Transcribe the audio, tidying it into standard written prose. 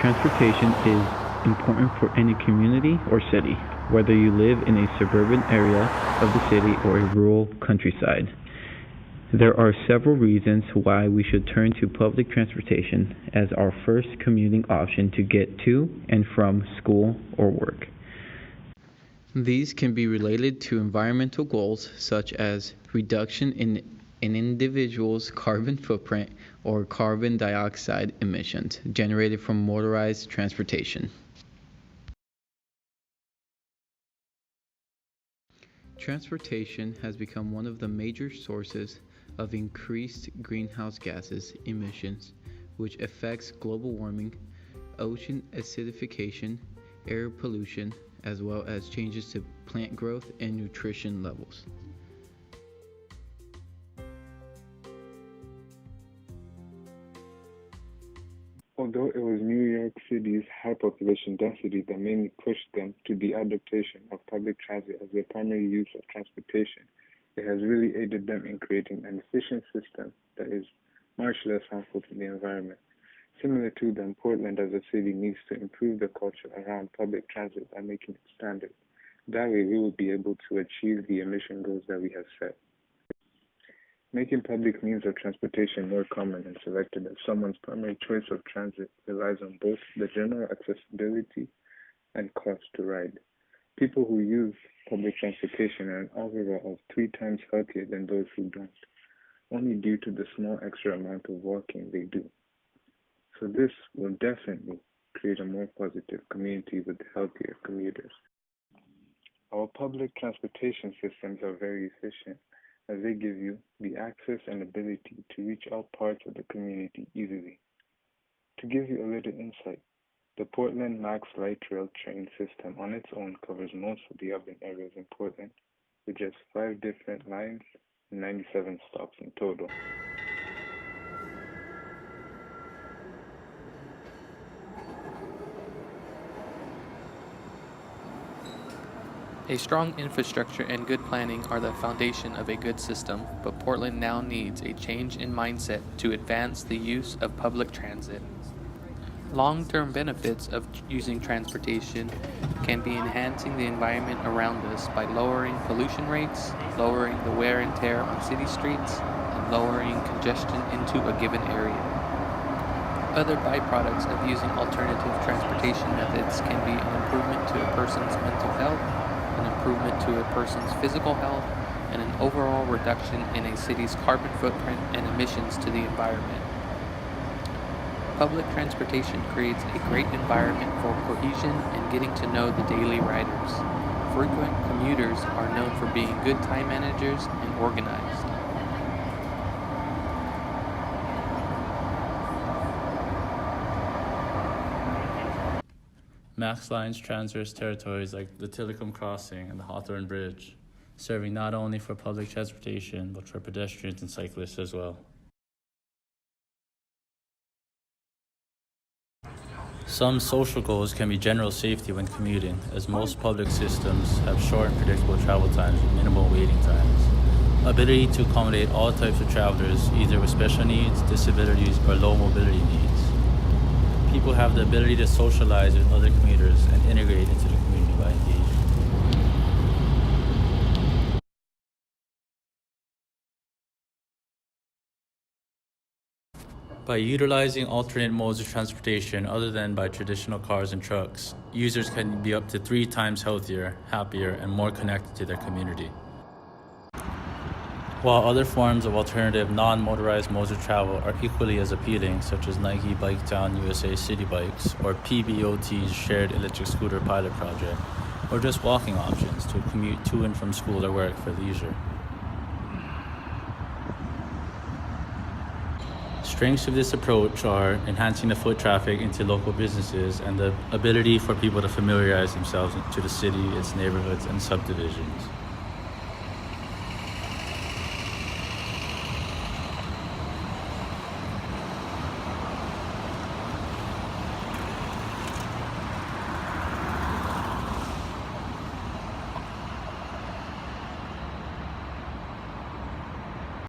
Transportation is important for any community or city, whether you live in a suburban area of the city or a rural countryside. There are several reasons why we should turn to public transportation as our first commuting option to get to and from school or work. These can be related to environmental goals such as reduction in an individual's carbon footprint or carbon dioxide emissions generated from motorized transportation. Transportation has become one of the major sources of increased greenhouse gases emissions, which affects global warming, ocean acidification, air pollution, as well as changes to plant growth and nutrition levels. Although it was New York City's high population density that mainly pushed them to the adoption of public transit as their primary use of transportation, it has really aided them in creating an efficient system that is much less harmful to the environment. Similar to them, Portland as a city needs to improve the culture around public transit by making it standard. That way, we will be able to achieve the emission goals that we have set. Making public means of transportation more common and selected as someone's primary choice of transit relies on both the general accessibility and cost to ride. People who use public transportation are an overall of 3 times healthier than those who don't, only due to the small extra amount of walking they do. So this will definitely create a more positive community with healthier commuters. Our public transportation systems are very efficient, as they give you the access and ability to reach all parts of the community easily. To give you a little insight, the Portland Max Light Rail train system on its own covers most of the urban areas in Portland, with just 5 different lines and 97 stops in total. A strong infrastructure and good planning are the foundation of a good system, but Portland now needs a change in mindset to advance the use of public transit. Long-term benefits of using transportation can be enhancing the environment around us by lowering pollution rates, lowering the wear and tear on city streets, and lowering congestion into a given area. Other byproducts of using alternative transportation methods can be an improvement to a person's mental health, an improvement to a person's physical health, and an overall reduction in a city's carbon footprint and emissions to the environment. Public transportation creates a great environment for cohesion and getting to know the daily riders. Frequent commuters are known for being good time managers and organized. Max Lines transverse territories like the Tillicum Crossing and the Hawthorne Bridge, serving not only for public transportation, but for pedestrians and cyclists as well. Some social goals can be general safety when commuting, as most public systems have short and predictable travel times with minimal waiting times. Ability to accommodate all types of travelers, either with special needs, disabilities, or low mobility needs. People have the ability to socialize with other commuters and integrate into the community by engaging. By utilizing alternate modes of transportation other than by traditional cars and trucks, users can be up to 3 times healthier, happier, and more connected to their community. While other forms of alternative non-motorized modes of travel are equally as appealing, such as Nike Biketown USA City Bikes or PBOT's Shared Electric Scooter Pilot Project, or just walking options to commute to and from school or work for leisure. Strengths of this approach are enhancing the foot traffic into local businesses and the ability for people to familiarize themselves to the city, its neighborhoods, and subdivisions.